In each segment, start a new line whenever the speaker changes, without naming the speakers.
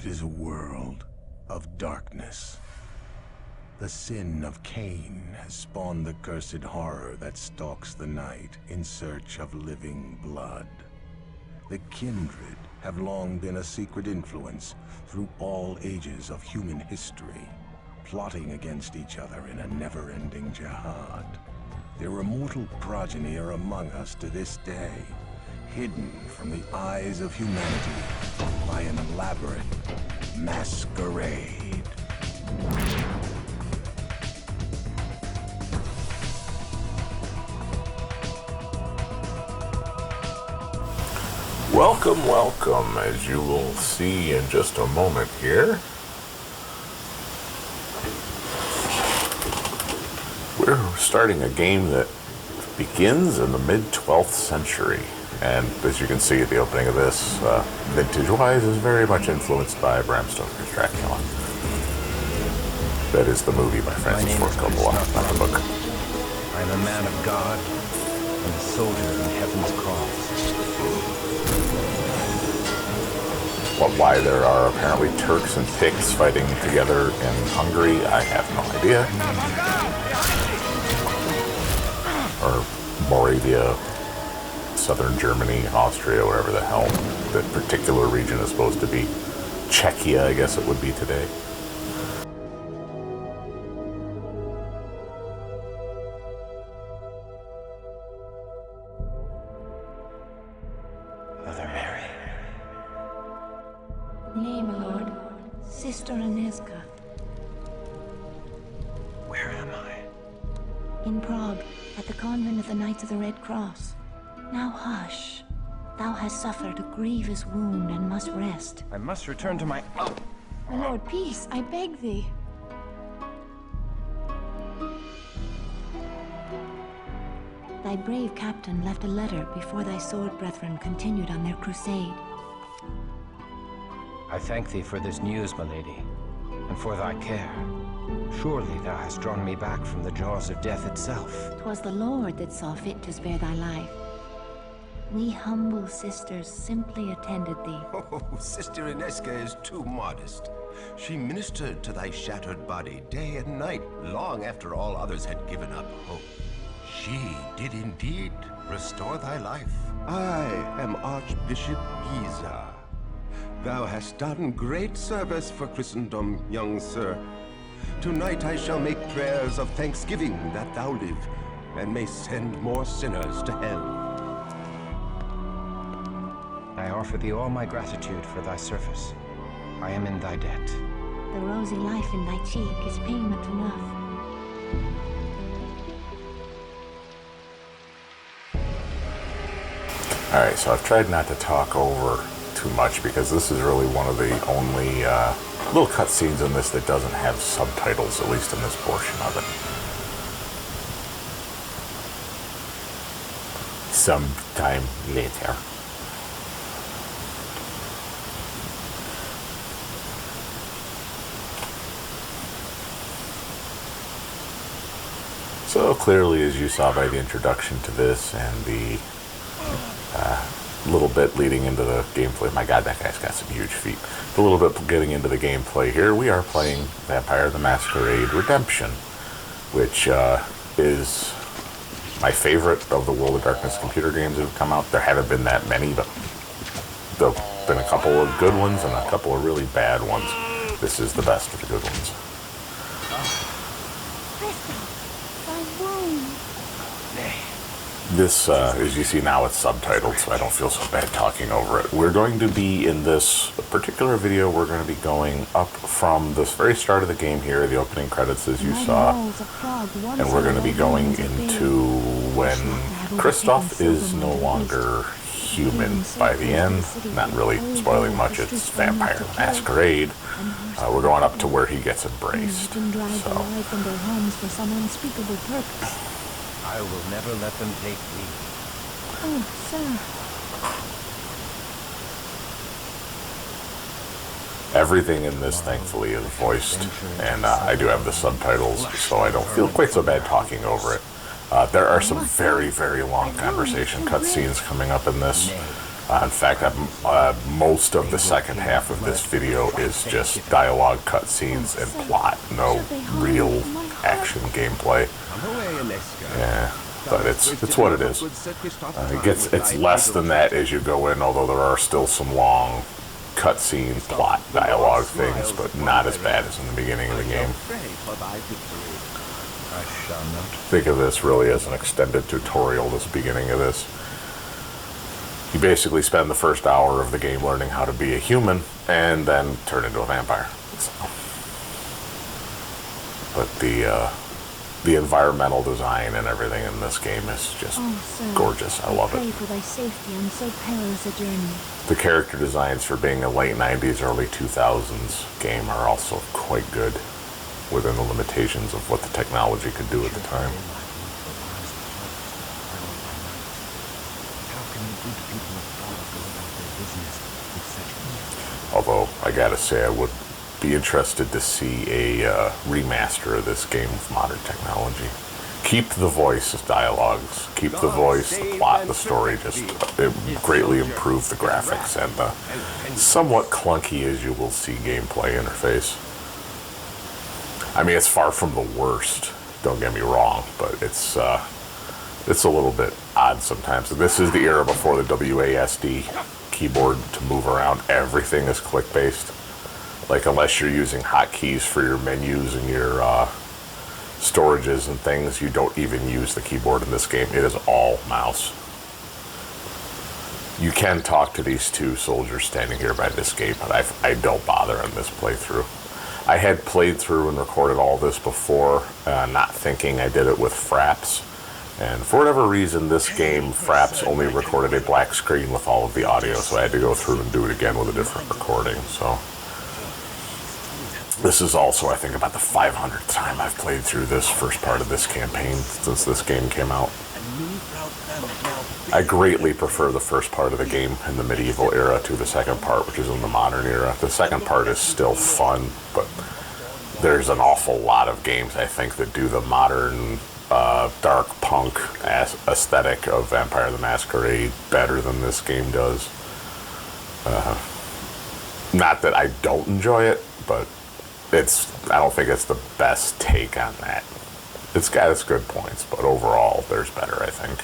is a world of darkness. The sin of Cain has spawned the cursed horror that stalks the night in search of living blood. The kindred have long been a secret influence through all ages of human history, plotting against each other in a never-ending jihad. Their immortal progeny are among us to this day, hidden from the eyes of humanity by an elaborate masquerade.
Welcome, welcome, as you will see in just a moment here. We're starting a game that begins in the mid-12th century. And as you can see at the opening of this, vintage-wise, is very much influenced by Bram Stoker's Dracula. That is the movie by Francis Ford Coppola, not the book.
I am a man of God and a soldier in heaven's cause.
Well, why there are apparently Turks and Picts fighting together in Hungary, I have no idea. Or Moravia, southern Germany, Austria, wherever the hell that particular region is supposed to be. Czechia, I guess it would be today.
Mother Mary.
Nay, my lord. Sister Ineska.
Where am I?
In Prague, at the convent of the Knights of the Red Cross. Now hush. Thou hast suffered a grievous wound and must rest.
I must return to my... Oh.
My lord, peace, I beg thee. Thy brave captain left a letter before thy sword brethren continued on their crusade.
I thank thee for this news, my lady, and for thy care. Surely thou hast drawn me back from the jaws of death itself.
'Twas the Lord that saw fit to spare thy life. We humble sisters simply attended thee.
Oh, Sister Ineska is too modest. She ministered to thy shattered body day and night, long after all others had given up hope. She did indeed restore thy life. I am Archbishop Giza. Thou hast done great service for Christendom, young sir. Tonight I shall make prayers of thanksgiving that thou live, and may send more sinners to hell.
I offer thee all my gratitude for thy service. I am in thy debt.
The rosy life in thy cheek is payment enough.
Alright, so I've tried not to talk over too much because this is really one of the only little cutscenes in this that doesn't have subtitles, at least in this portion of it. Sometime later. So clearly, as you saw by the introduction to this and the little bit leading into the gameplay, my god, that guy's got some huge feet. A little bit getting into the gameplay here, we are playing Vampire the Masquerade Redemption, which is my favorite of the World of Darkness computer games that have come out. There haven't been that many, but there have been a couple of good ones and a couple of really bad ones. This is the best of the good ones. This, as you see now, it's subtitled, so I don't feel so bad talking over it. We're going to be, in this particular video, we're going to be going up from this very start of the game here, the opening credits as you saw, and we're going to be going into when Christoph is no longer human by the end. Not really spoiling much, it's Vampire the Masquerade. We're going up to where he gets embraced. So.
I will never let them take thee.
Oh, sir.
Everything in this, thankfully, is voiced, and I do have the subtitles, so I don't feel quite so bad talking over it. There are some very, very long conversation cutscenes coming up in this. In fact, most of the second half of this video is just dialogue, cutscenes, and plot. No real action gameplay. Yeah, but it's what it is. It's less than that as you go in, although there are still some long cutscene, plot, dialogue things, but not as bad as in the beginning of the game. Think of this really as an extended tutorial, this beginning of this. You basically spend the first hour of the game learning how to be a human and then turn into a vampire. So. But the environmental design and everything in this game is just gorgeous. I love it.
For thy safety on so perilous a journey.
The character designs for being a late 90s, early 2000s game are also quite good within the limitations of what the technology could do at the time. Although, I gotta say, I would be interested to see a remaster of this game with modern technology. Keep the voice dialogues, keep the voice, the plot, the story, just greatly improve the graphics and the somewhat clunky, as you will see, gameplay interface. I mean, it's far from the worst, don't get me wrong, but it's a little bit odd sometimes. This is the era before the WASD keyboard to move around. Everything is click-based. Like, unless you're using hotkeys for your menus and your storages and things, you don't even use the keyboard in this game. It is all mouse. You can talk to these two soldiers standing here by this gate, but I don't bother in this playthrough. I had played through and recorded all this before, not thinking I did it with Fraps. And for whatever reason, this game, Fraps only recorded a black screen with all of the audio, so I had to go through and do it again with a different recording. So this is also, I think, about the 500th time I've played through this first part of this campaign since this game came out. I greatly prefer the first part of the game in the medieval era to the second part, which is in the modern era. The second part is still fun, but there's an awful lot of games, I think, that do the modern dark punk aesthetic of Vampire the Masquerade better than this game does. Not that I don't enjoy it, but I don't think it's the best take on that. It's got its good points, but overall there's better, I think.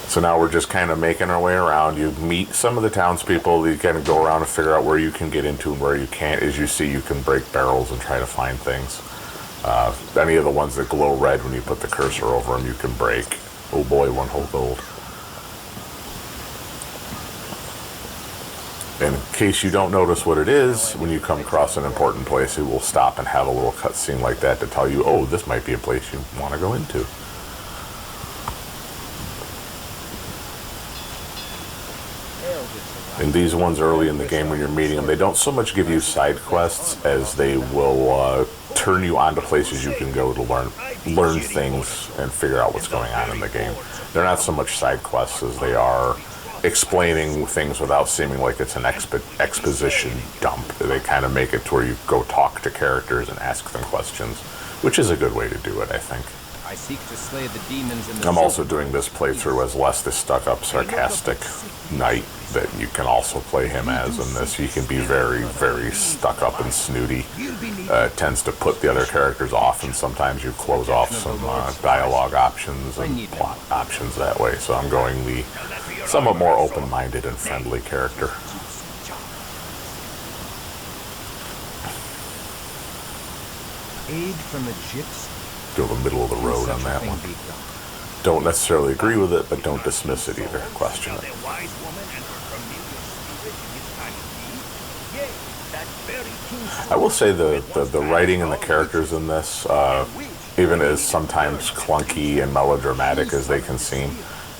So now we're just kind of making our way around. You meet some of the townspeople. You kind of go around and figure out where you can get into and where you can't. As you see, you can break barrels and try to find things. Any of the ones that glow red when you put the cursor over them, you can break. Oh boy, one whole gold. And in case you don't notice what it is, when you come across an important place, it will stop and have a little cutscene like that to tell you, oh, this might be a place you want to go into. And these ones early in the game when you're meeting them, they don't so much give you side quests as they will turn you onto places you can go to learn things and figure out what's going on in the game. They're not so much side quests as they are explaining things without seeming like it's an exposition dump. They kind of make it to where you go talk to characters and ask them questions, which is a good way to do it, I think.
I seek to slay the demons in the
I'm also doing this playthrough as Les, the stuck-up, sarcastic knight that you can also play him as in this. He can be very, very stuck-up and snooty. Tends to put the other characters off, and sometimes you close off some dialogue options and plot options that way. So I'm going the somewhat more open-minded and friendly character.
Aid from a gypsy.
Go the middle of the road on that one. Don't necessarily agree with it, but don't dismiss it either. Question it. I will say the writing and the characters in this, even as sometimes clunky and melodramatic as they can seem,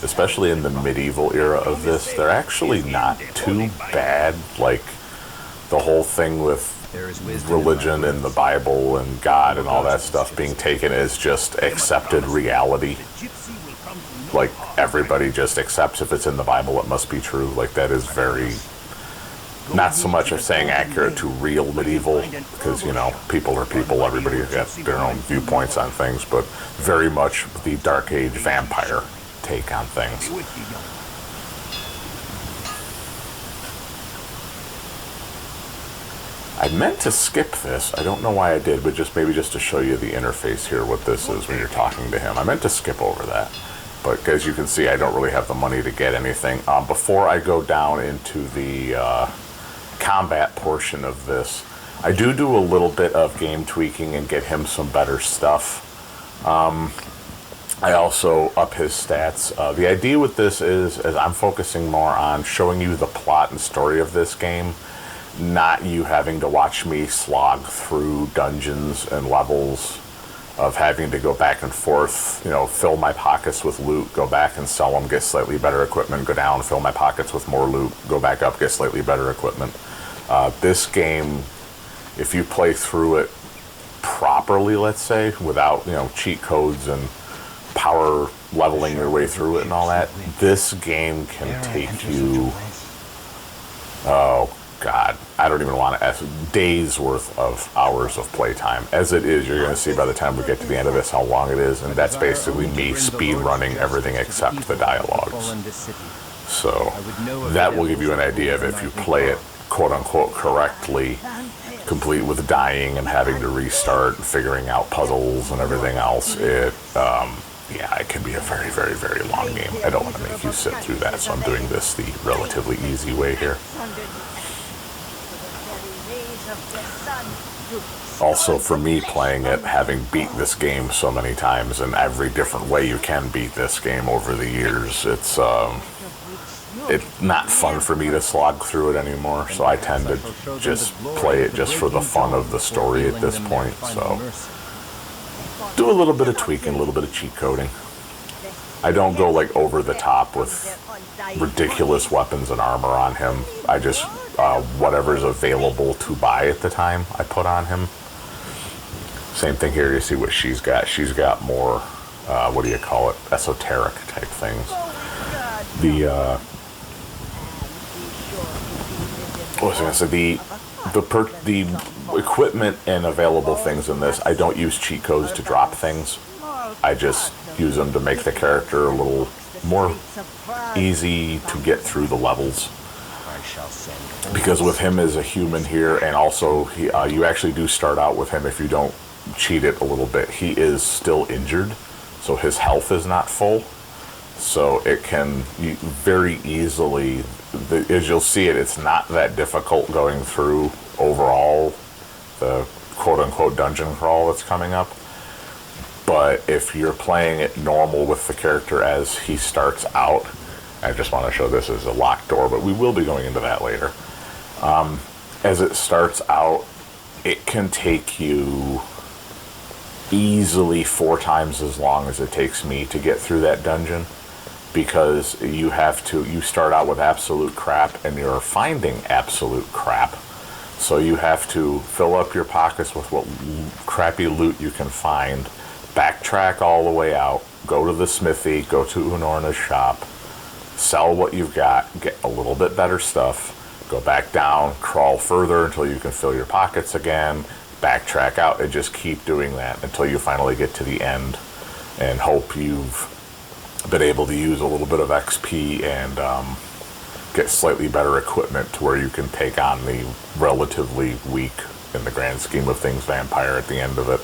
especially in the medieval era of this, they're actually not too bad. Like the whole thing with religion and the Bible and God and all that stuff being taken as just accepted reality. Like everybody just accepts if it's in the Bible, it must be true. Like that is very, not so much of saying accurate to real medieval, because, you know, people are people, everybody has their own viewpoints on things, but very much the Dark Age vampire take on things. I meant to skip this. I don't know why I did, but maybe just to show you the interface here, what this is when you're talking to him. I meant to skip over that. But as you can see, I don't really have the money to get anything. Before I go down into the combat portion of this, I do a little bit of game tweaking and get him some better stuff. I also up his stats. The idea with this is I'm focusing more on showing you the plot and story of this game, not you having to watch me slog through dungeons and levels of having to go back and forth, you know, fill my pockets with loot, go back and sell them, get slightly better equipment, go down, fill my pockets with more loot, go back up, get slightly better equipment. This game, if you play through it properly, let's say, without, you know, cheat codes and power leveling your way through it and all that, this game can take you, oh God, I don't even want to ask, days worth of hours of playtime. As it is, you're going to see by the time we get to the end of this how long it is, and that's basically me speed running everything except the dialogues. So that will give you an idea of if you play it quote unquote correctly, complete with dying and having to restart and figuring out puzzles and everything else, yeah, it can be a very, very, very long game. I don't want to make you sit through that, so I'm doing this the relatively easy way here. Also, for me playing it, having beat this game so many times in every different way you can beat this game over the years, it's not fun for me to slog through it anymore, so I tend to just play it just for the fun of the story at this point. So do a little bit of tweaking, a little bit of cheat coding. I don't go like over the top with ridiculous weapons and armor on him. I just whatever's available to buy at the time I put on him. Same thing here. You see what she's got. She's got more what do you call it, esoteric type things. What was I gonna say? The equipment and available things in this, I don't use cheat codes to drop things. I just use them to make the character a little more easy to get through the levels. Because with him as a human here, and also you actually do start out with him, if you don't cheat it a little bit, he is still injured, so his health is not full. So it can very easily, as you'll see it's not that difficult going through overall the quote-unquote dungeon crawl that's coming up. But if you're playing it normal with the character as he starts out, I just want to show this as a locked door, but we will be going into that later. As it starts out, it can take you easily 4 times as long as it takes me to get through that dungeon, because you start out with absolute crap and you're finding absolute crap. So you have to fill up your pockets with what crappy loot you can find, backtrack all the way out, go to the smithy, go to Unorna's shop, sell what you've got, get a little bit better stuff, go back down, crawl further until you can fill your pockets again, backtrack out, and just keep doing that until you finally get to the end and hope you've been able to use a little bit of XP and get slightly better equipment to where you can take on the relatively weak, in the grand scheme of things, vampire at the end of it.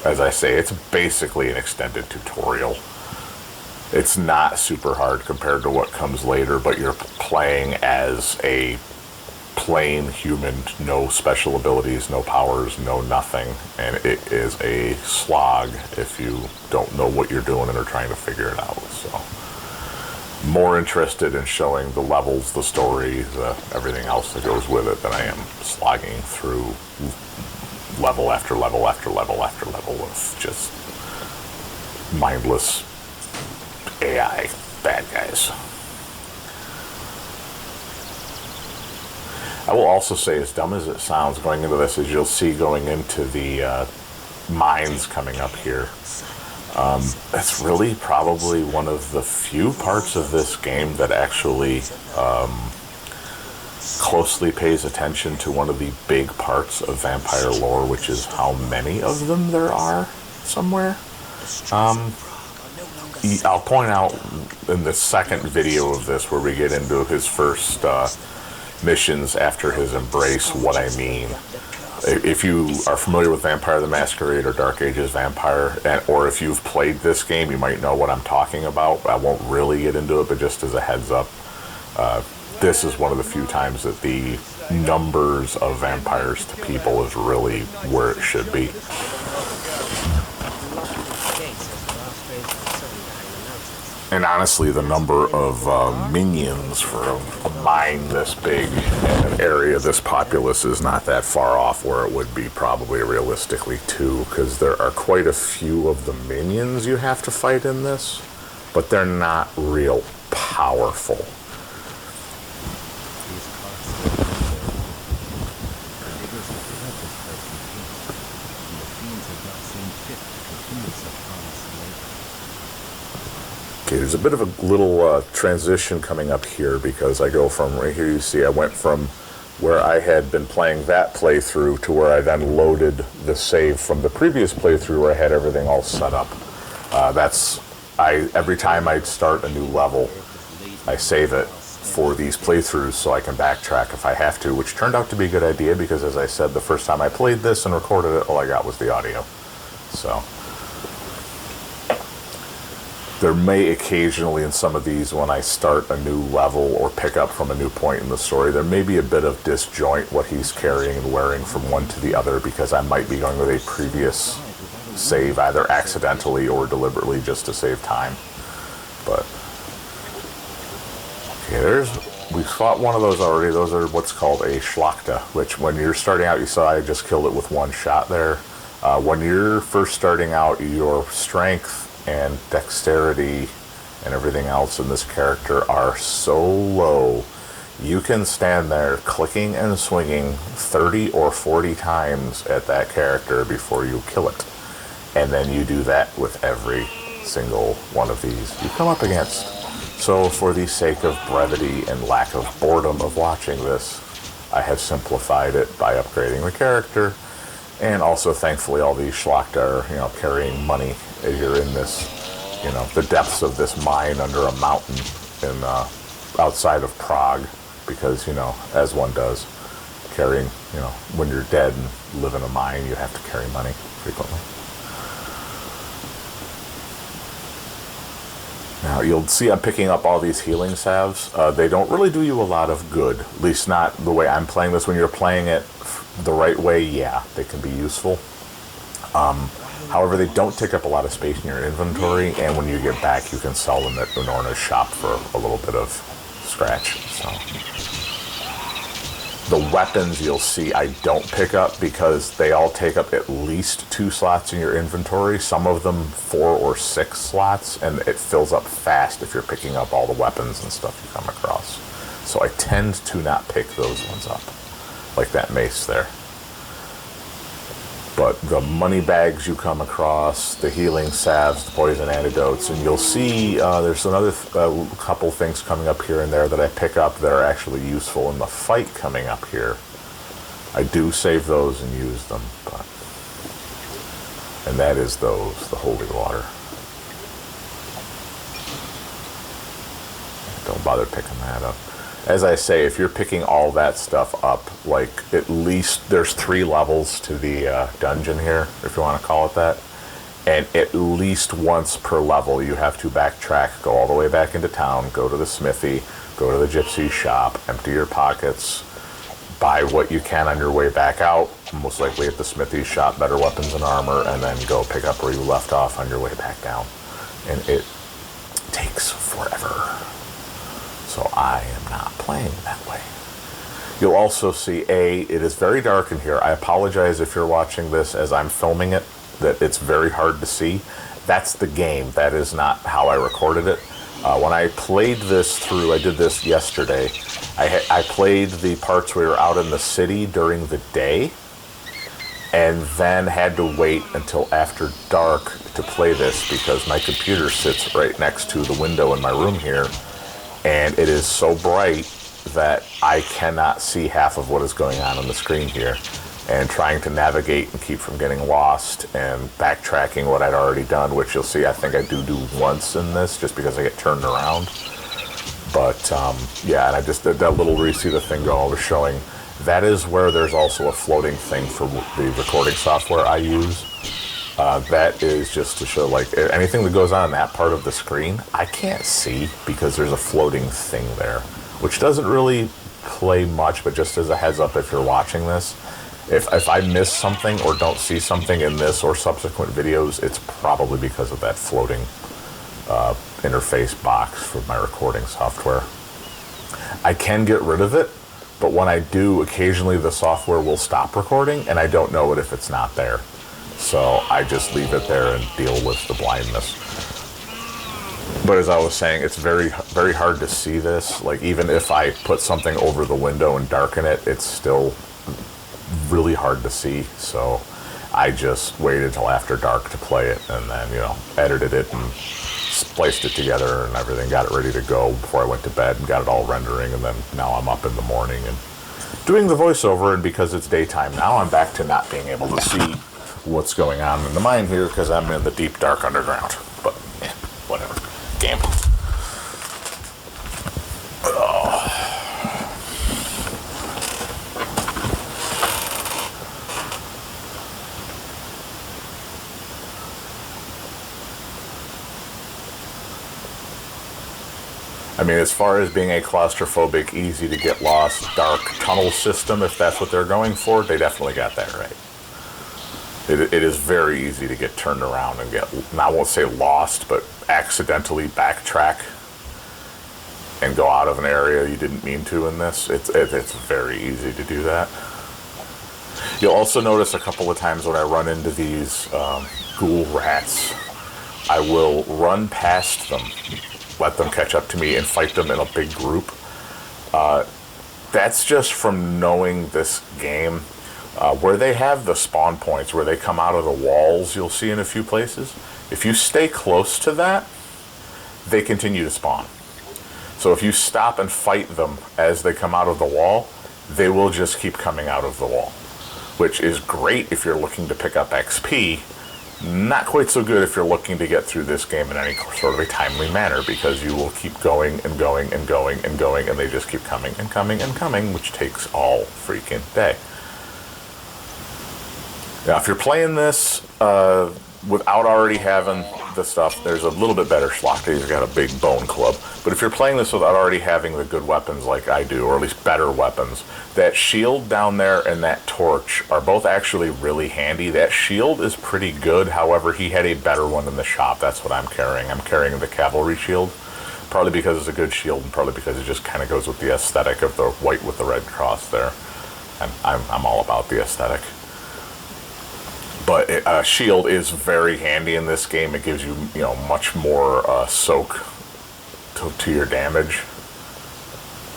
As I say, it's basically an extended tutorial. It's not super hard compared to what comes later, but you're playing as a plain human, no special abilities, no powers, no nothing, and it is a slog if you don't know what you're doing and are trying to figure it out. So, more interested in showing the levels, the story, everything else that goes with it than I am slogging through level after level after level after level with just mindless AI bad guys. I will also say, as dumb as it sounds going into this, as you'll see going into the mines coming up here, it's really probably one of the few parts of this game that actually closely pays attention to one of the big parts of vampire lore, which is how many of them there are somewhere. I'll point out in the second video of this, where we get into his first missions after his embrace what I mean. If you are familiar with Vampire the Masquerade or Dark Ages Vampire, or if you've played this game, you might know what I'm talking about. I won't really get into it, but just as a heads up, this is one of the few times that the numbers of vampires to people is really where it should be. And honestly, the number of minions for a mine this big and an area this populous is not that far off where it would be probably realistically too, because there are quite a few of the minions you have to fight in this, but they're not real powerful. Okay, there's a bit of a little transition coming up here because I go from right here, you see I went from where I had been playing that playthrough to where I then loaded the save from the previous playthrough where I had everything all set up. Every time I start a new level, I save it for these playthroughs so I can backtrack if I have to, which turned out to be a good idea because, as I said, the first time I played this and recorded it, all I got was the audio. So there may occasionally in some of these, when I start a new level or pick up from a new point in the story, there may be a bit of disjoint what he's carrying and wearing from one to the other because I might be going with a previous save either accidentally or deliberately just to save time. But okay, we've fought one of those already. Those are what's called a Schlachta, which when you're starting out, you saw I just killed it with one shot there. When you're first starting out, your strength and dexterity and everything else in this character are so low, you can stand there clicking and swinging 30 or 40 times at that character before you kill it. And then you do that with every single one of these you come up against. So for the sake of brevity and lack of boredom of watching this, I have simplified it by upgrading the character. And also, thankfully, all these Schlachta are, carrying money as you're in this, the depths of this mine under a mountain in outside of Prague, because, as one does, carrying, when you're dead and live in a mine, you have to carry money frequently. Now, you'll see I'm picking up all these healing salves. They don't really do you a lot of good, at least not the way I'm playing this. When you're playing it the right way, yeah, they can be useful. However, they don't take up a lot of space in your inventory, and when you get back, you can sell them at Unorna's shop for a little bit of scratch. So the weapons you'll see I don't pick up because they all take up at least 2 slots in your inventory, some of them 4 or 6 slots, and it fills up fast if you're picking up all the weapons and stuff you come across. So I tend to not pick those ones up, like that mace there. But the money bags you come across, the healing salves, the poison antidotes, and you'll see there's another couple things coming up here and there that I pick up that are actually useful in the fight coming up here. I do save those and use them, and that is the holy water. Don't bother picking that up. As I say, if you're picking all that stuff up, like at least there's 3 levels to the dungeon here, if you want to call it that. And at least once per level, you have to backtrack, go all the way back into town, go to the smithy, go to the gypsy shop, empty your pockets, buy what you can on your way back out, most likely at the smithy shop, better weapons and armor, and then go pick up where you left off on your way back down. And it takes forever. So I am not playing that way. You'll also see, it is very dark in here. I apologize if you're watching this as I'm filming it, that it's very hard to see. That's the game. That is not how I recorded it. When I played this through, I did this yesterday, I played the parts where we were out in the city during the day, and then had to wait until after dark to play this because my computer sits right next to the window in my room here. And it is so bright that I cannot see half of what is going on the screen here. And trying to navigate and keep from getting lost and backtracking what I'd already done, which you'll see I think I do once in this just because I get turned around. But yeah, and I just did that little where you see the thing go, I was showing. That is where there's also a floating thing for the recording software I use. That is just to show, like, anything that goes on in that part of the screen, I can't see because there's a floating thing there, which doesn't really play much, but just as a heads up if you're watching this, if I miss something or don't see something in this or subsequent videos, it's probably because of that floating interface box for my recording software. I can get rid of it, but when I do, occasionally the software will stop recording, and I don't know it if it's not there. So I just leave it there and deal with the blindness. But as I was saying, it's very, very hard to see this. Like, even if I put something over the window and darken it, it's still really hard to see. So I just waited till after dark to play it, and then, you know, edited it and spliced it together and everything, got it ready to go before I went to bed and got it all rendering, and then now I'm up in the morning and doing the voiceover, and because it's daytime now, I'm back to not being able to see what's going on in the mine here because I'm in the deep dark underground. But whatever. Game. I mean, as far as being a claustrophobic, easy to get lost, dark tunnel system, if that's what they're going for, they definitely got that right. It is very easy to get turned around and get, I won't say lost, but accidentally backtrack and go out of an area you didn't mean to in this. It's very easy to do that. You'll also notice a couple of times when I run into these ghoul rats, I will run past them, let them catch up to me, and fight them in a big group. That's just from knowing this game. Where they have the spawn points, where they come out of the walls, you'll see in a few places. If you stay close to that, they continue to spawn. So if you stop and fight them as they come out of the wall, they will just keep coming out of the wall, which is great if you're looking to pick up XP. Not quite so good if you're looking to get through this game in any sort of a timely manner, because you will keep going and going and going and going, and they just keep coming and coming and coming, which takes all freaking day. Now, if you're playing this without already having the stuff, there's a little bit better Schlock. You've got a big bone club. But if you're playing this without already having the good weapons like I do, or at least better weapons, that shield down there and that torch are both actually really handy. That shield is pretty good. However, he had a better one in the shop. That's what I'm carrying. I'm carrying the cavalry shield, partly because it's a good shield and partly because it just kind of goes with the aesthetic of the white with the red cross there. And I'm all about the aesthetic. But shield is very handy in this game. It gives you, much more soak to your damage.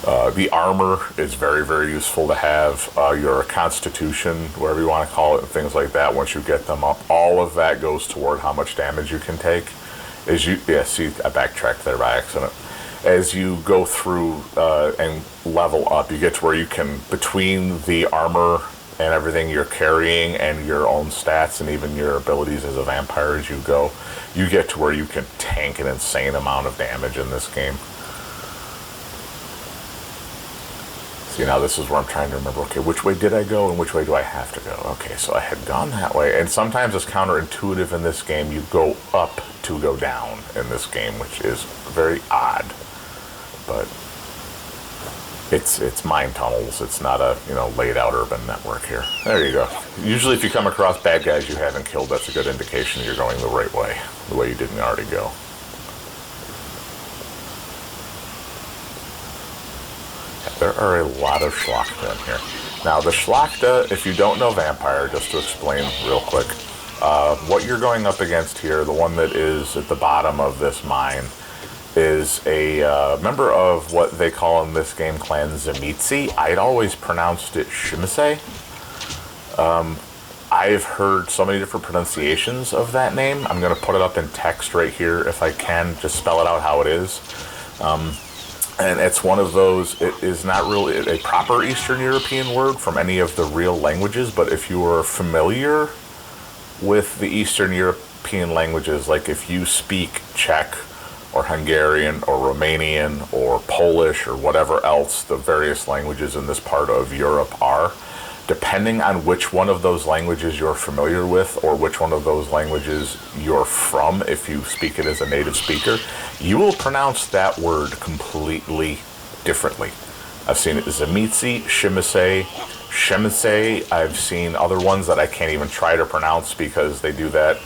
The armor is very, very useful to have. Your constitution, whatever you want to call it, and things like that, once you get them up, all of that goes toward how much damage you can take. See, I backtracked there by accident. As you go through and level up, you get to where you can, between the armor and everything you're carrying and your own stats and even your abilities as a vampire as you go, you get to where you can tank an insane amount of damage in this game. See, now this is where I'm trying to remember, okay, which way did I go and which way do I have to go? Okay, so I had gone that way, and sometimes it's counterintuitive in this game. You go up to go down in this game, which is very odd, but it's mine tunnels. It's not a, laid out urban network here. There you go. Usually if you come across bad guys you haven't killed, that's a good indication you're going the right way, the way you didn't already go. There are a lot of Schlachta in here. Now the Schlachta, if you don't know Vampire, just to explain real quick, what you're going up against here, the one that is at the bottom of this mine, is a member of what they call in this game Clan Tzimisce. I'd always pronounced it Shimise. I've heard so many different pronunciations of that name. I'm going to put it up in text right here if I can, just spell it out how it is. And it's one of those, it is not really a proper Eastern European word from any of the real languages, but if you are familiar with the Eastern European languages, like if you speak Czech or Hungarian or Romanian or Polish or whatever else the various languages in this part of Europe are, depending on which one of those languages you're familiar with or which one of those languages you're from, if you speak it as a native speaker, you will pronounce that word completely differently. I've seen it as Zamitsi, Shimise, Shemise. I've seen other ones that I can't even try to pronounce because they do that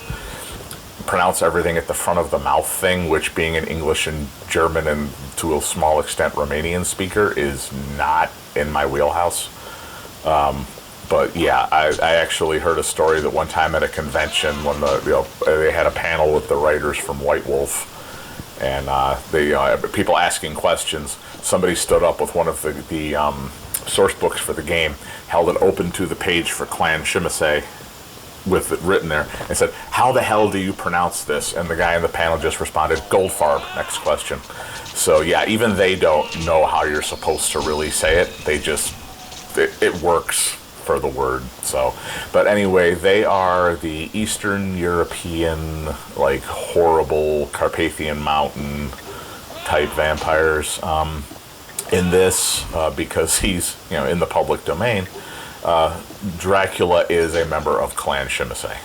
pronounce everything at the front of the mouth thing, which being an English and German and to a small extent Romanian speaker is not in my wheelhouse. But yeah, I actually heard a story that one time at a convention when they had a panel with the writers from White Wolf, and people asking questions. Somebody stood up with one of the source books for the game, held it open to the page for Clan Shimise with it written there, and said, "How the hell do you pronounce this?" And the guy in the panel just responded, "Goldfarb, next question." So yeah, even they don't know how you're supposed to really say it. They just, it works for the word. So, but anyway, they are the Eastern European, like, horrible Carpathian Mountain type vampires. In this, because he's, in the public domain, Dracula is a member of Clan Shimise.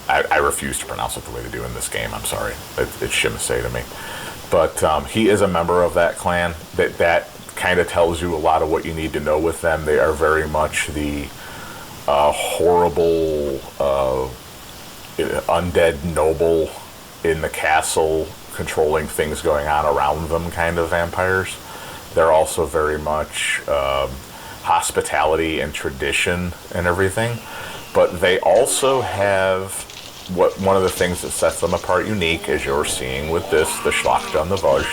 I refuse to pronounce it the way they do in this game. I'm sorry. It's Shimise to me. But he is a member of that clan. That kind of tells you a lot of what you need to know with them. They are very much the horrible undead noble in the castle, controlling things going on around them kind of vampires. They're also very much hospitality and tradition and everything. But they also have one of the things that sets them apart unique, as you're seeing with this, the Schlacht and the Vajt,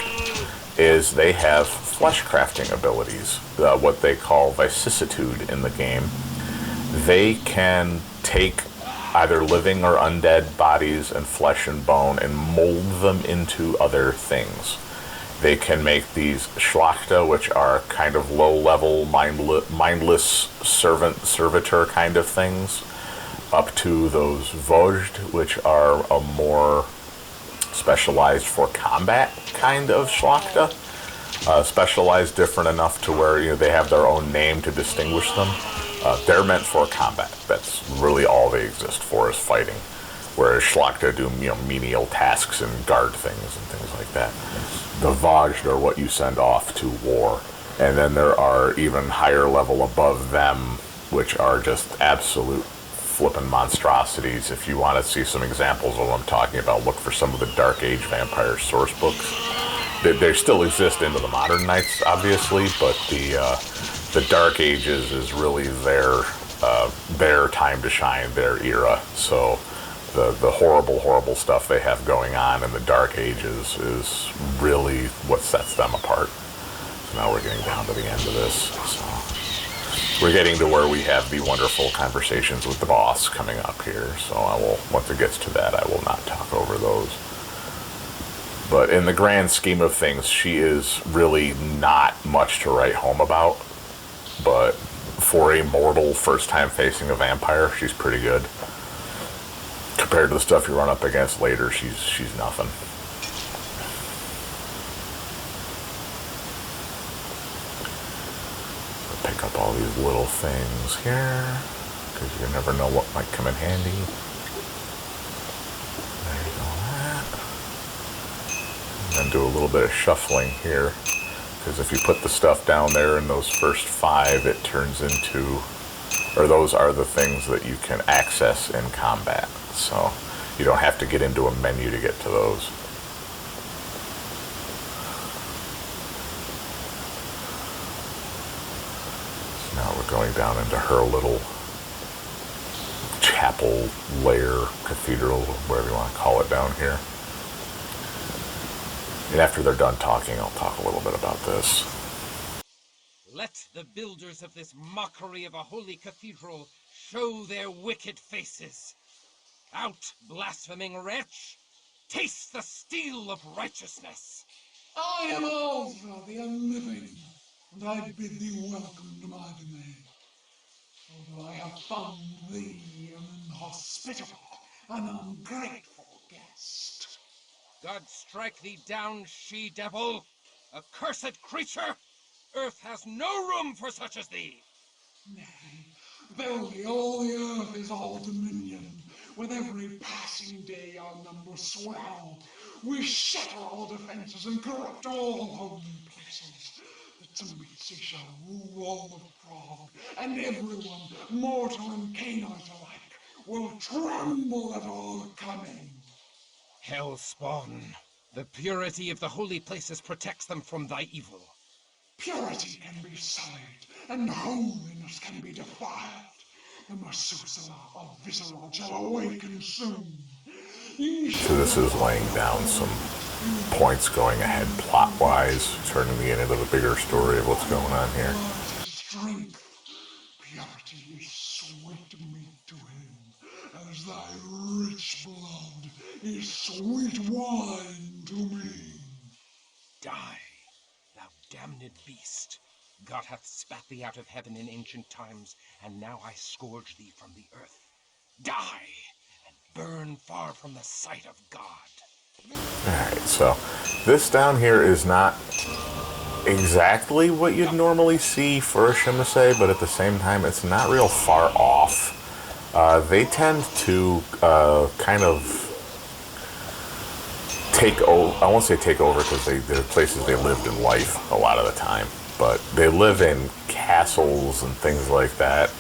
is they have flesh crafting abilities, what they call vicissitude in the game. They can take either living or undead bodies and flesh and bone and mold them into other things. They can make these Schlachta, which are kind of low-level, mindless servitor kind of things, up to those Vojt, which are a more specialized for combat kind of Schlachta. Specialized different enough to where they have their own name to distinguish them. They're meant for combat. That's really all they exist for, is fighting. Whereas Schlachta do menial tasks and guard things and things like that. The Vajt are what you send off to war. And then there are even higher level above them, which are just absolute flippin' monstrosities. If you want to see some examples of what I'm talking about, look for some of the Dark Age vampire source books. They still exist into the modern nights, obviously, but the Dark Ages is really their time to shine, their era. So the horrible stuff they have going on in the Dark Ages is really what sets them apart. So now we're getting down to the end of this. So we're getting to where we have the wonderful conversations with the boss coming up here. So once it gets to that, I will not talk over those. But in the grand scheme of things, she is really not much to write home about. But for a mortal first time facing a vampire, she's pretty good. Compared to the stuff you run up against later, she's nothing. So pick up all these little things here, because you never know what might come in handy. There's all that. And then do a little bit of shuffling here, because if you put the stuff down there in those first 5, it turns into, or those are the things that you can access in combat. So you don't have to get into a menu to get to those. So now we're going down into her little chapel, lair, cathedral, whatever you want to call it down here. And after they're done talking, I'll talk a little bit about this.
Let the builders of this mockery of a holy cathedral show their wicked faces. Out, blaspheming wretch! Taste the steel of righteousness!
I am Ultra, the Unliving, and I bid thee welcome to my domain. Although I have found thee an inhospitable and ungrateful guest.
God strike thee down, she-devil! Accursed creature! Earth has no room for such as thee!
Nay, verily all the earth is all dominion. With every passing day our numbers swell. We shatter all defenses and corrupt all holy places. That some she shall rule all of Prague, and everyone, mortal and Canaanite alike, will tremble at our coming.
Hellspawn, the purity of the holy places protects them from thy evil.
Purity can be sullied, and holiness can be defiled. The Methuselah of Viscerod shall awaken soon.
So this is laying down some points going ahead plot-wise, turning me into the bigger story of what's going on here.
Strength, purity is sweet meat to him, as thy rich blood is sweet wine to me.
Die, thou damned beast! God hath spat thee out of heaven in ancient times, and now I scourge thee from the earth. Die, and burn far from the sight of God.
Alright, so this down here is not exactly what you'd normally see for a Shimase, but at the same time it's not real far off. They tend to kind of take over. I won't say take over because they're places they lived in life a lot of the time, but they live in castles and things like that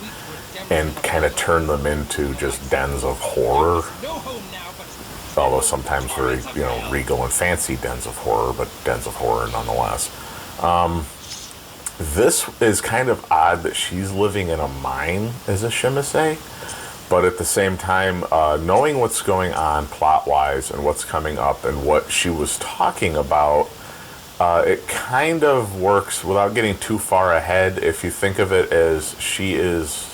and kind of turn them into just dens of horror. Although sometimes very, regal and fancy dens of horror, but dens of horror nonetheless. This is kind of odd that she's living in a mine as a Shimase, but at the same time, knowing what's going on plot-wise and what's coming up and what she was talking about, it kind of works without getting too far ahead. If you think of it as she is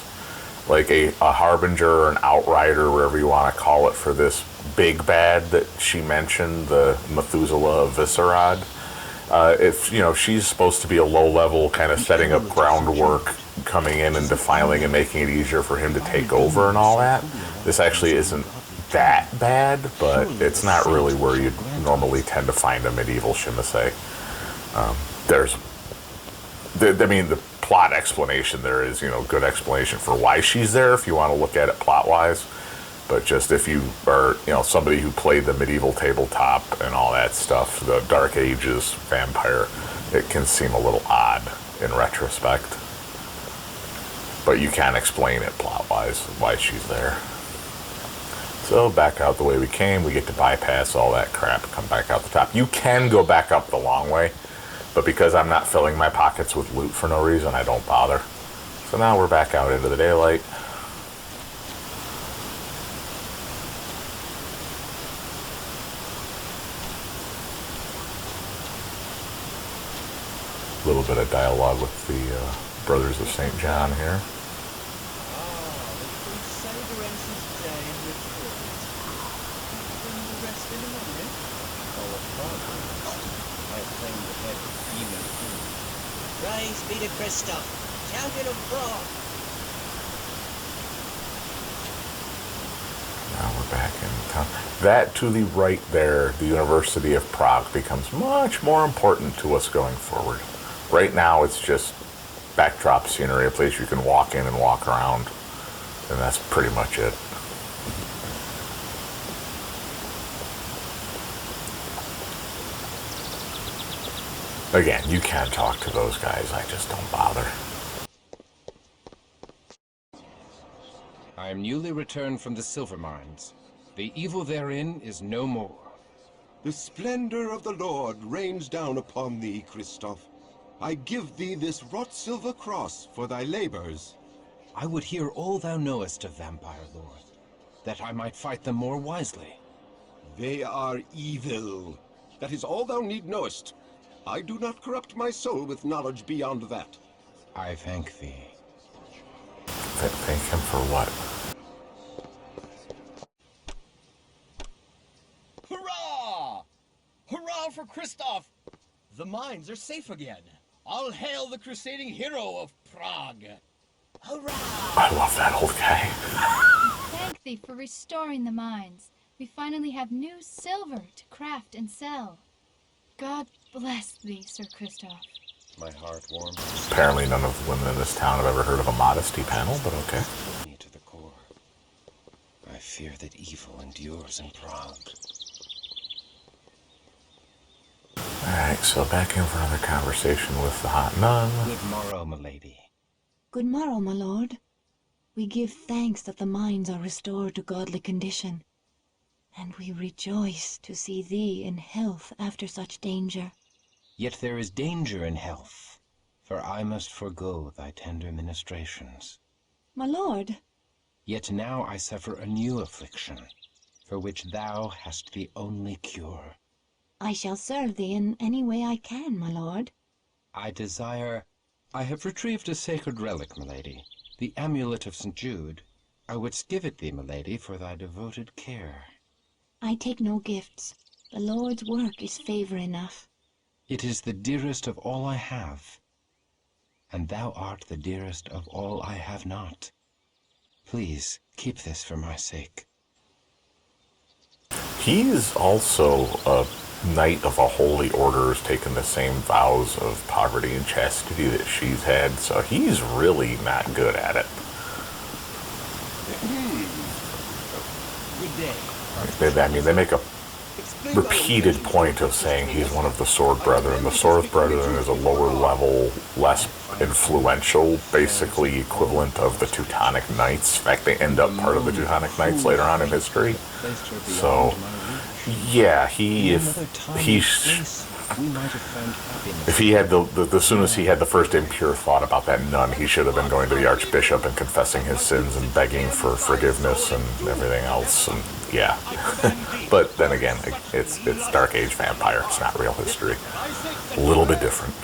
like a harbinger or an outrider, whatever you want to call it, for this big bad that she mentioned, the Methuselah of Viscerod. If she's supposed to be a low level, kind of setting up groundwork, coming in and defiling and making it easier for him to take over and all that. This actually isn't that bad, but it's not really where you normally tend to find a medieval Shimase. The plot explanation there is, good explanation for why she's there if you want to look at it plot-wise. But just if you are, somebody who played the medieval tabletop and all that stuff, the Dark Ages vampire, it can seem a little odd in retrospect. But you can explain it plot-wise why she's there. So back out the way we came, we get to bypass all that crap, come back out the top. You can go back up the long way, but because I'm not filling my pockets with loot for no reason, I don't bother. So now we're back out into the daylight. A little bit of dialogue with the Brothers of St. John here.
The Crusader ends his day in retreat. Bring the rest in a moment. Oh, of course. I have claimed the head of demon king. Praise be to Christoph, champion of Prague.
Now we're back in town. That to the right there, the University of Prague, becomes much more important to us going forward. Right now it's just backdrop scenery, a place you can walk in and walk around, and that's pretty much it. Again, you can talk to those guys, I just don't bother.
I am newly returned from the silver mines. The evil therein is no more.
The splendor of the Lord rains down upon thee, Christoph. I give thee this wrought silver cross for thy labors.
I would hear all thou knowest of Vampire Lord, that I might fight them more wisely.
They are evil. That is all thou need knowest. I do not corrupt my soul with knowledge beyond that.
I thank thee.
Thank him for what?
Hurrah! Hurrah for Christoph! The mines are safe again. All hail the crusading hero of Prague. Hurrah!
I love that old guy.
Thank thee for restoring the mines. We finally have new silver to craft and sell. God bless thee, Sir Christoph.
My heart warms.
Apparently none of the women in this town have ever heard of a modesty panel, but okay.
Me to the core. I fear that evil endures in Prague.
Alright, so back in for another conversation with the hot nun.
Good morrow, milady.
Good morrow, my lord. We give thanks that the minds are restored to godly condition, and we rejoice to see thee in health after such danger.
Yet there is danger in health, for I must forego thy tender ministrations.
My lord.
Yet now I suffer a new affliction, for which thou hast the only cure.
I shall serve thee in any way I can, my lord.
I have retrieved a sacred relic, milady, the amulet of St. Jude. I wouldst give it thee, milady, for thy devoted care.
I take no gifts. The Lord's work is favor enough.
It is the dearest of all I have, and thou art the dearest of all I have not. Please, keep this for my sake.
He's also a knight of a holy order who's taken the same vows of poverty and chastity that she's had, so he's really not good at it.
Good day.
I mean, they make a repeated point of saying he's one of the Sword Brethren. The Sword Brethren is a lower level, less influential, basically equivalent of the Teutonic Knights. In fact, they end up part of the Teutonic Knights later on in history. So, yeah, if he had as soon as he had the first impure thought about that nun, he should have been going to the Archbishop and confessing his sins and begging for forgiveness and everything else. And yeah, but then again, it's Dark Age vampire. It's not real history. A little bit different.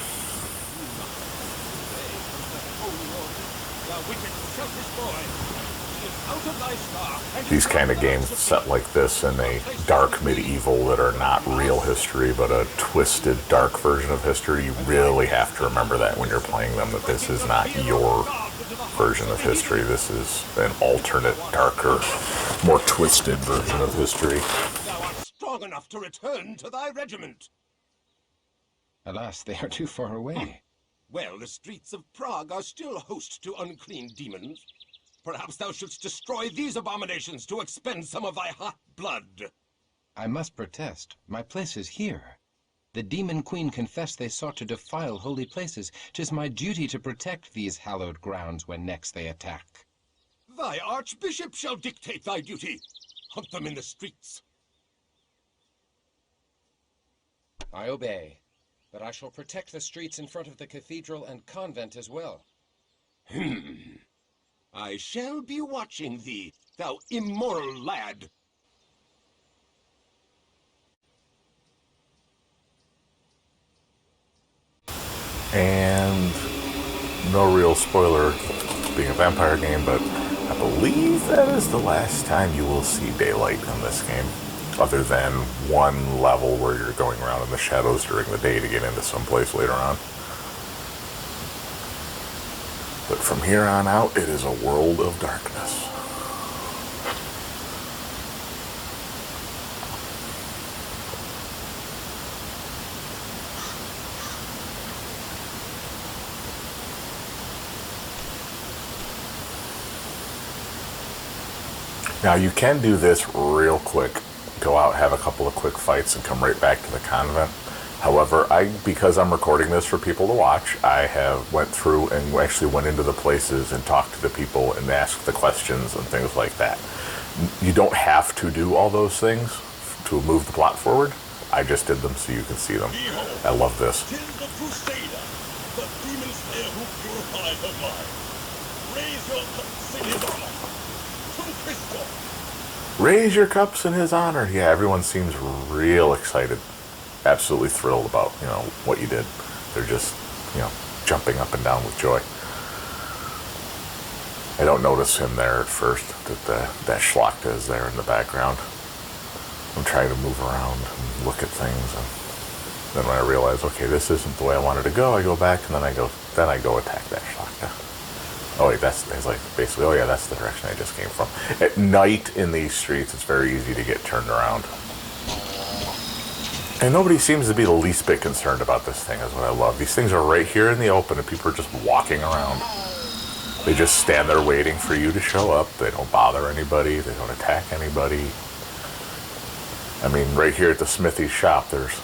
These kind of games set like this in a dark medieval that are not real history, but a twisted dark version of history, you really have to remember that when you're playing them, that this is not your version of history. This is an alternate, darker, more twisted version of history.
Thou art strong enough to return to thy regiment.
Alas, they are too far away.
Well, the streets of Prague are still host to unclean demons. Perhaps thou shouldst destroy these abominations to expend some of thy hot blood.
I must protest. My place is here. The demon queen confessed they sought to defile holy places. 'Tis my duty to protect these hallowed grounds when next they attack.
Thy archbishop shall dictate thy duty. Hunt them in the streets.
I obey, but I shall protect the streets in front of the cathedral and convent as well.
I shall be watching thee, thou immoral lad.
And no real spoiler, being a vampire game, but I believe that is the last time you will see daylight in this game, other than one level where you're going around in the shadows during the day to get into some place later on. But from here on out, it is a world of darkness. Now you can do this real quick. Go out, have a couple of quick fights, and come right back to the convent. However, because I'm recording this for people to watch, I have went through and actually went into the places and talked to the people and asked the questions and things like that. You don't have to do all those things to move the plot forward. I just did them so you can see them. I love this.
Tis the Crusader, the demon slayer who purifies her mind. Raise your cups in his honor. From Christoph.
Raise your cups in his honor. Yeah, everyone seems real excited. Absolutely thrilled about, what you did. They're just, jumping up and down with joy. I don't notice him there at first, that Schlachta is there in the background. I'm trying to move around and look at things, and then when I realize, okay, this isn't the way I wanted to go, I go back, and then I go attack that Schlachta. Oh wait, it's like basically, oh yeah, that's the direction I just came from. At night in these streets, it's very easy to get turned around. And nobody seems to be the least bit concerned about this thing, is what I love. These things are right here in the open and people are just walking around. They just stand there waiting for you to show up. They don't bother anybody. They don't attack anybody. I mean, right here at the smithy shop, there's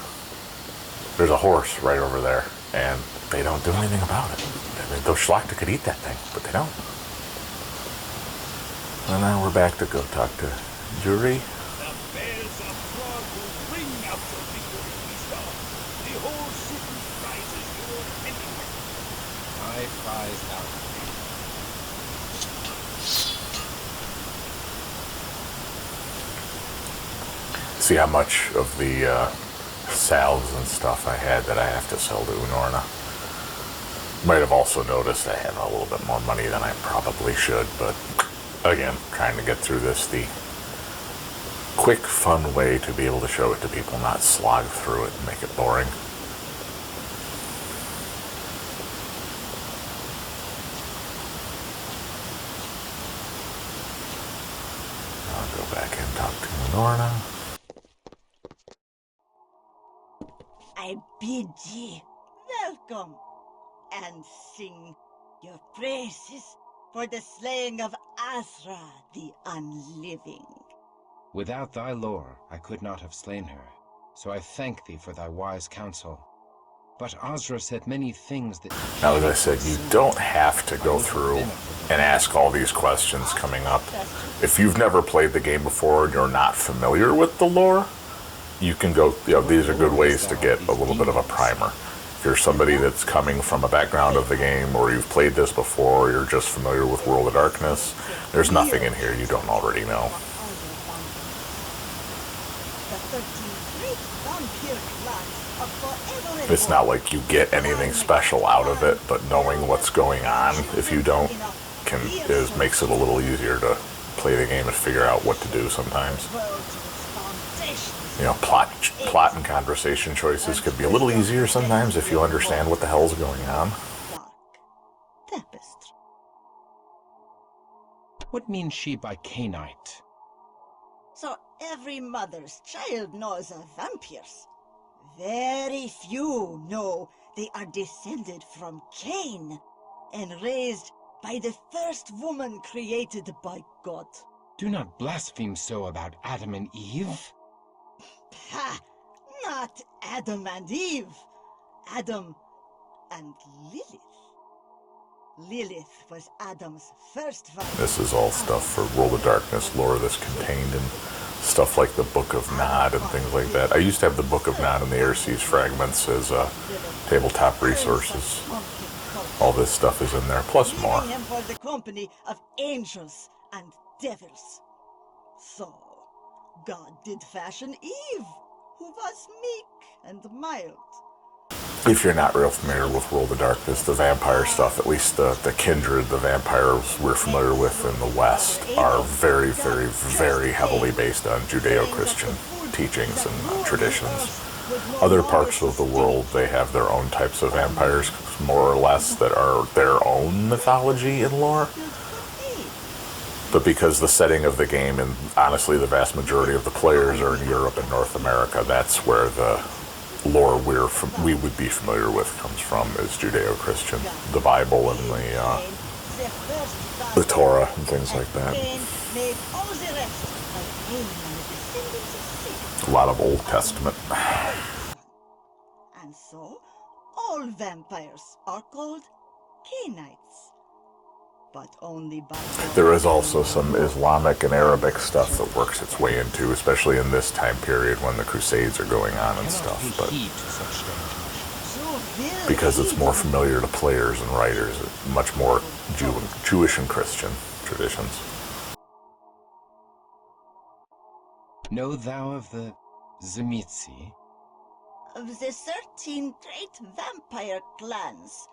a horse right over there, and they don't do anything about it. Those Schlachter could eat that thing, but they don't. And now we're back to go talk to Jury.
The bells of Prague will ring out your victory, Easter. The whole city prizes your handiwork.
I prize out.
See how much of the salves and stuff I had that I have to sell to Unorna. Might have also noticed I have a little bit more money than I probably should, but again, trying to get through this the quick, fun way to be able to show it to people, not slog through it and make it boring. I'll go back and talk to Unorna.
I bid ye welcome, and sing your praises for the slaying of Azra the Unliving.
Without thy lore, I could not have slain her, so I thank thee for thy wise counsel. But Azra said many things that...
Now, as I said, you don't have to go through and ask all these questions coming up. If you've never played the game before and you're not familiar with the lore, you can go, these are good ways to get a little bit of a primer. If you're somebody that's coming from a background of the game, or you've played this before, or you're just familiar with World of Darkness, there's nothing in here you don't already know. It's not like you get anything special out of it, but knowing what's going on, if you don't, makes it a little easier to play the game and figure out what to do sometimes. You know, plot and conversation choices could be a little easier sometimes if you understand what the hell's going on.
What means she by Cainite?
So every mother's child knows of vampires. Very few know they are descended from Cain and raised by the first woman created by God.
Do not blaspheme so about Adam and Eve.
Ha! Not Adam and Eve. Adam and Lilith. Lilith was Adam's first wife.
This is all stuff for World of Darkness lore that's contained in stuff like the Book of Nod and things like that. I used to have the Book of Nod and the Airseas fragments as tabletop resources. All this stuff is in there, plus more.
Him for the company of angels and devils. So, God did fashion Eve, who was meek and mild.
If you're not real familiar with World of Darkness, the vampire stuff, at least the kindred, the vampires we're familiar with in the West, are very, very, very heavily based on Judeo-Christian teachings and traditions. Other parts of the world, they have their own types of vampires, more or less, that are their own mythology and lore. But because the setting of the game, and honestly the vast majority of the players are in Europe and North America, that's where the lore we would be familiar with comes from, is Judeo-Christian. The Bible and the Torah and things like that. A lot of Old Testament.
And so, all vampires are called Cainites. But only by...
There is also some Islamic and Arabic stuff that works its way into, especially in this time period when the Crusades are going on and stuff. But because it's more familiar to players and writers, much more Jewish and Christian traditions.
Know thou of the Tzimisce?
Of the 13 great vampire clans,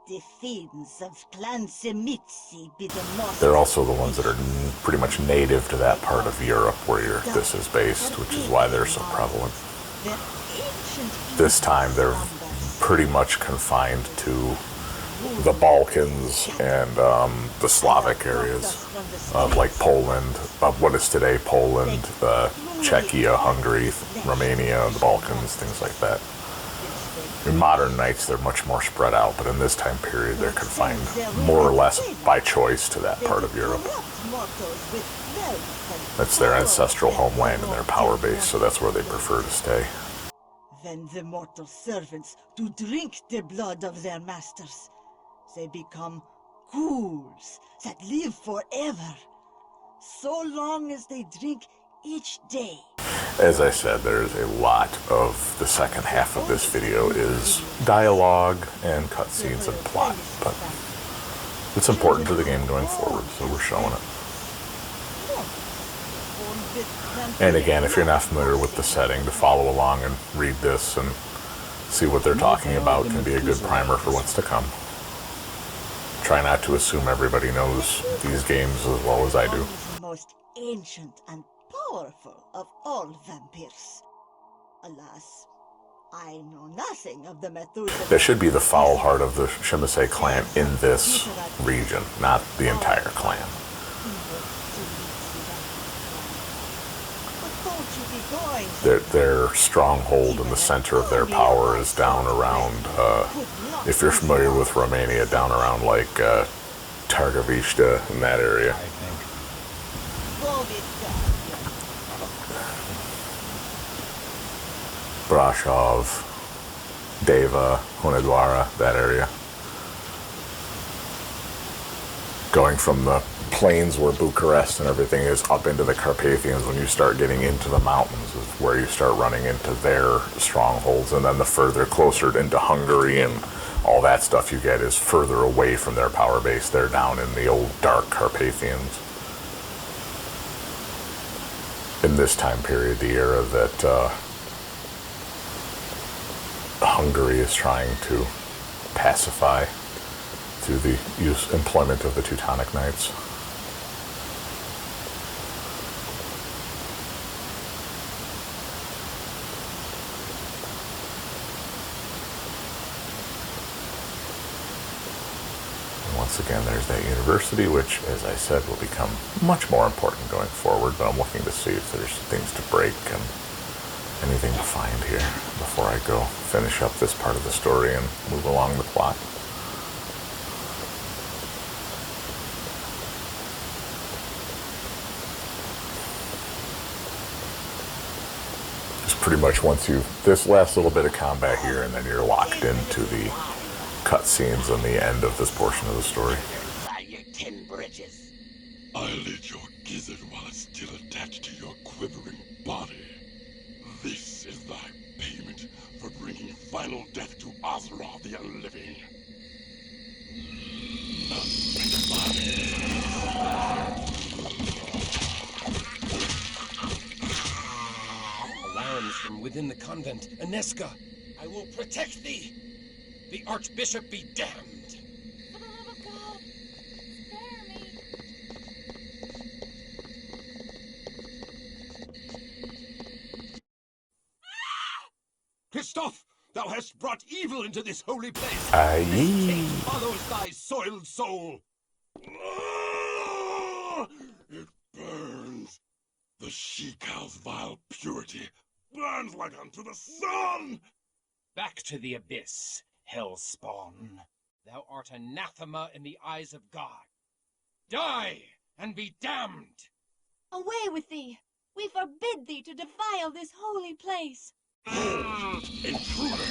the fiends of Clan Tzimisce be the most...
They're also the ones that are pretty much native to that part of Europe where this is based, which is why they're so prevalent. This time they're pretty much confined to the Balkans and the Slavic areas of like Poland, of what is today Poland, Czechia, Hungary, Romania, the Balkans, things like that. In modern knights, they're much more spread out, but in this time period, they're confined more or less by choice to that part of Europe. That's their ancestral homeland and their power base, so that's where they prefer to stay.
Then the mortal servants do drink the blood of their masters. They become ghouls that live forever, so long as they drink each day.
As I said, there's a lot of the second half of this video is dialogue and cutscenes and plot, but it's important to the game going forward, so we're showing it. And again, if you're not familiar with the setting, to follow along and read this and see what they're talking about can be a good primer for what's to come. Try not to assume everybody knows these games as well as I do.
The most ancient and powerful of all vampires. Alas, I know nothing of the Methuselah.
There should be the foul heart of the Shimase clan in this region, not the entire clan. Their stronghold in the center of their power is down around, if you're familiar with Romania, down around like Targovishta in that area. Brashov, Deva, Hunedoara, that area. Going from the plains where Bucharest and everything is up into the Carpathians, when you start getting into the mountains is where you start running into their strongholds, and then the further closer into Hungary and all that stuff you get is further away from their power base. They're down in the old dark Carpathians. In this time period, the era that Hungary is trying to pacify through the employment of the Teutonic Knights. And once again, there's that university, which, as I said, will become much more important going forward, but I'm looking to see if there's things to break and anything to find here before I go finish up this part of the story and move along the plot. Just pretty much once this last little bit of combat here, and then you're locked into the cutscenes and the end of this portion of the story.
I lit your gizzard while it's still attached to your quivering body. This is thy payment for bringing final death to Azeroth the Unliving.
Alarms from within the convent. Aneska, I will protect thee. The Archbishop be damned.
For the love of God, spare me.
Christoph, thou hast brought evil into this holy place.
Aye.
This taint follows thy soiled soul.
It burns. The she-cow's vile purity burns like unto the sun.
Back to the abyss, hellspawn. Thou art anathema in the eyes of God. Die and be damned.
Away with thee! We forbid thee to defile this holy place.
Intruder!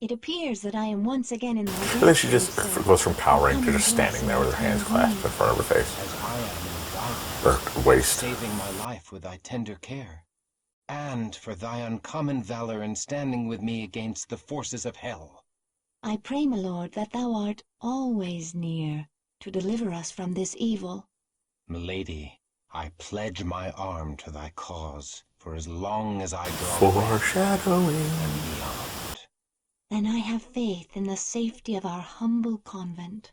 It appears that I am once again in the
And then she just goes from cowering to just standing there with her hands clasped in front of her face.
As I am in thy
Or waist.
saving my life with thy tender care, and for thy uncommon valor in standing with me against the forces of hell.
I pray, my lord, that thou art always near to deliver us from this evil.
Milady, I pledge my arm to thy cause for as long as I draw
Foreshadowing.
and beyond.
Then I have faith in the safety of our humble convent.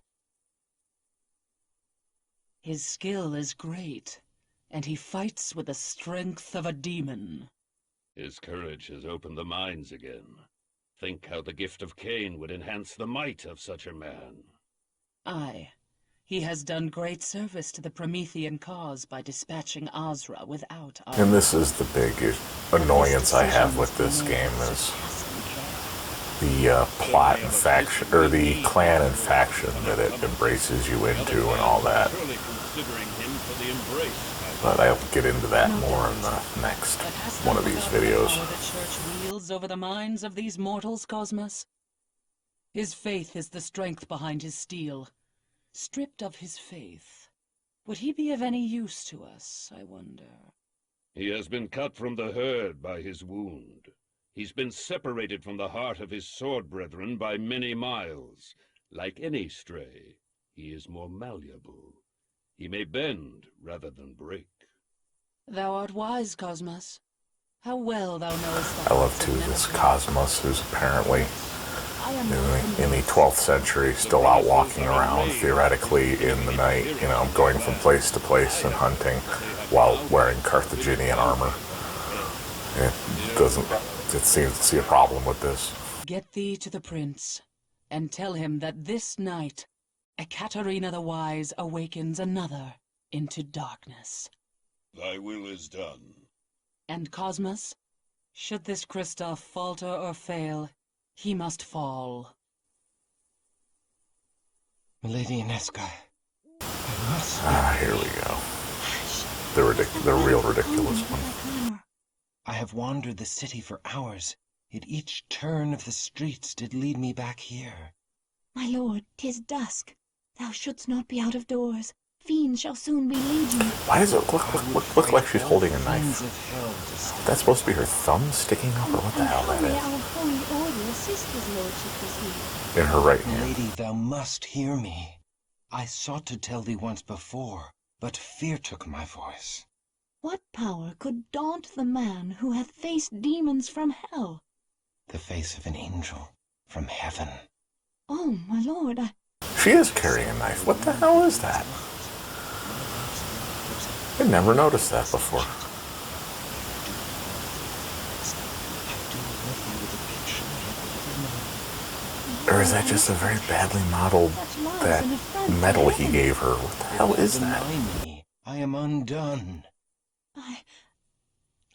His skill is great,
and he fights with the strength of a demon.
His courage has opened the minds again. Think how the gift of Cain would enhance the might of such a man.
Aye. He has done great service to the Promethean cause by dispatching Azra without our...
And this is the big annoyance I have with this game is the plot and faction, or the clan and faction that it embraces you into and all that. But I'll get into that more in the next one of these videos.
The church wields over the minds of these mortals, Cosmos. His faith is the strength behind his steel. Stripped of his faith, would he be of any use to us, I wonder?
He has been cut from the herd by his wound. He's been separated from the heart of his sword brethren by many miles. Like any stray, he is more malleable. He may bend rather than break.
Thou art wise, Cosmos. How well thou knowest the
I love, too, this Cosmos, who's apparently in the 12th century, still out walking around, theoretically, in the night, you know, going from place to place and hunting while wearing Carthaginian armor. It seems to see a problem with this.
Get thee to the prince, and tell him that this night, Ekaterina the Wise awakens another into darkness.
Thy will is done.
And Cosmos, should this Christoph falter or fail, he must fall.
Milady Inesca, I must...
Here we go. The real ridiculous one.
I have wandered the city for hours, yet each turn of the streets did lead me back here.
My lord, 'tis dusk. Thou shouldst not be out of doors. Fiends shall soon be legion.
Why does it look like she's holding a knife? That's supposed to be her thumb sticking up, or what the hell that is?
Our holy order assist his lordship this year.
In her right hand.
Lady, thou must hear me. I sought to tell thee once before, but fear took my voice.
What power could daunt the man who hath faced demons from hell?
The face of an angel from heaven.
Oh, my lord,
She is carrying a knife. What the hell is that? I never noticed that before. Or is that just a very badly modeled, that medal he gave her? What the hell is that?
I am undone.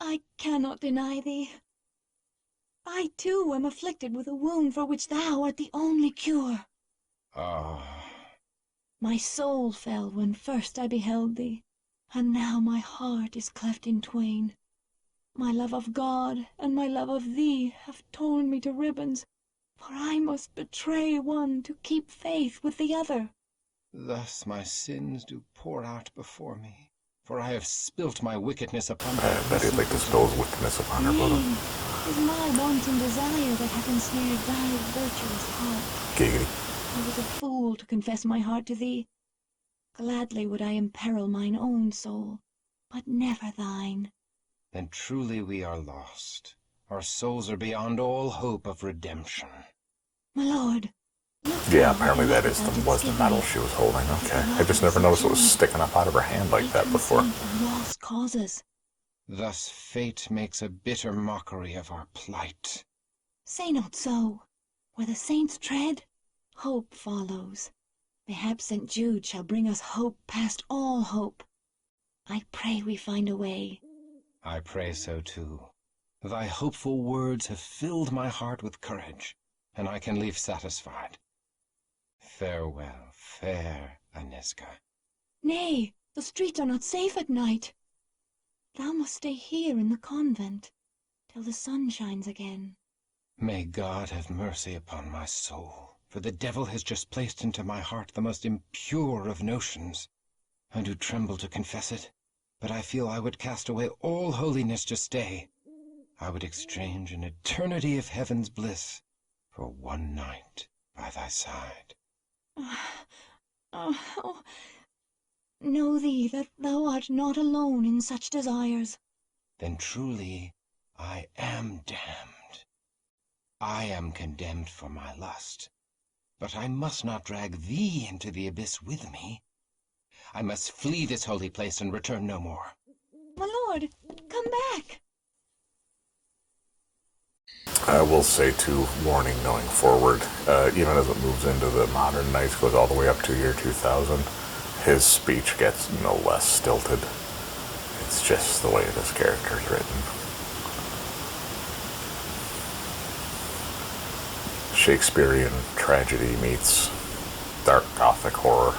I cannot deny thee. I, too, am afflicted with a wound for which thou art the only cure. My soul fell when first I beheld thee, and now my heart is cleft in twain. My love of God and my love of thee have torn me to ribbons, for I must betray one to keep faith with the other.
Thus my sins do pour out before me, for I have spilt my wickedness upon her.
I bet he'd like to spill his wickedness upon her bosom.
Nay, 'tis my wanton desire that hath ensnared thy virtuous heart.
Giggity.
I was a fool to confess my heart to thee. Gladly would I imperil mine own soul, but never thine.
Then truly we are lost. Our souls are beyond all hope of redemption.
My lord.
Yeah, apparently that was the medal she was holding. Okay. I just never noticed it was sticking up out of her hand like that before.
Lost causes.
Thus fate makes a bitter mockery of our plight.
Say not so. Where the saints tread, hope follows. Mayhap St. Jude shall bring us hope past all hope. I pray we find a way.
I pray so too. Thy hopeful words have filled my heart with courage, and I can leave satisfied. Farewell, fair Inesca.
Nay, the streets are not safe at night. Thou must stay here in the convent, till the sun shines again.
May God have mercy upon my soul, for the devil has just placed into my heart the most impure of notions. I do tremble to confess it, but I feel I would cast away all holiness to stay. I would exchange an eternity of heaven's bliss for one night by thy side.
Know thee that thou art not alone in such desires.
Then truly I am damned. I am condemned for my lust, but I must not drag thee into the abyss with me. I must flee this holy place and return no more.
lord, come back!
I will say, too, warning going forward, even as it moves into the modern nights, goes all the way up to year 2000, his speech gets no less stilted. It's just the way this character's written. Shakespearean tragedy meets dark gothic horror.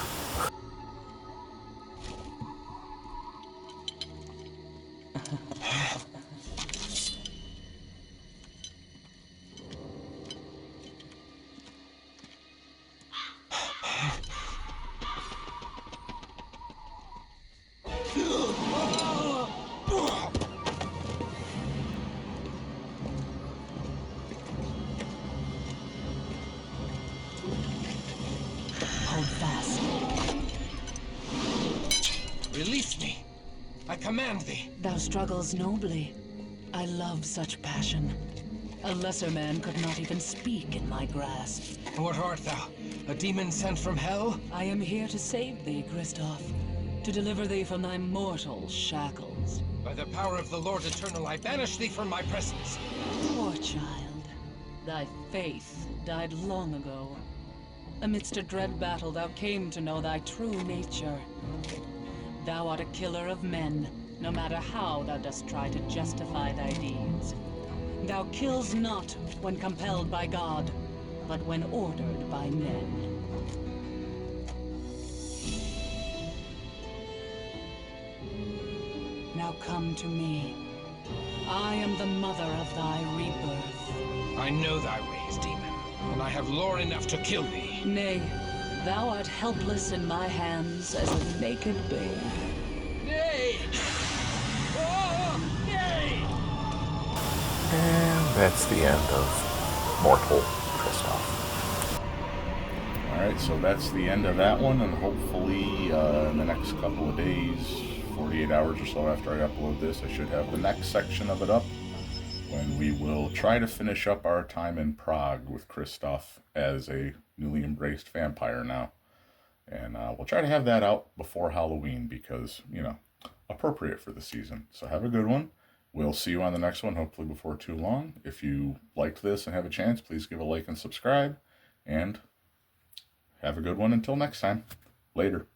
Hold fast.
Release me! I command thee!
Thou struggles nobly. I love such passion. A lesser man could not even speak in my grasp.
What art thou? A demon sent from hell?
I am here to save thee, Christoph. To deliver thee from thy mortal shackles.
By the power of the Lord Eternal, I banish thee from my presence.
Poor child. Thy faith died long ago. Amidst a dread battle, thou came to know thy true nature. Thou art a killer of men, no matter how thou dost try to justify thy deeds. Thou kills not when compelled by God, but when ordered by men. Now come to me. I am the mother of thy rebirth.
I know thy ways, demon, and I have lore enough to kill thee.
Nay, thou art helpless in my hands as a naked babe.
Nay! Oh, nay!
And that's the end of Mortal Christoph. Alright, so that's the end of that one, and hopefully in the next couple of days, 48 hours or so after I upload this, I should have the next section of it up, when we will try to finish up our time in Prague with Christoph as a newly embraced vampire now. And we'll try to have that out before Halloween because, you know, appropriate for the season. So have a good one. We'll see you on the next one, hopefully before too long. If you liked this and have a chance, please give a like and subscribe. And have a good one until next time. Later.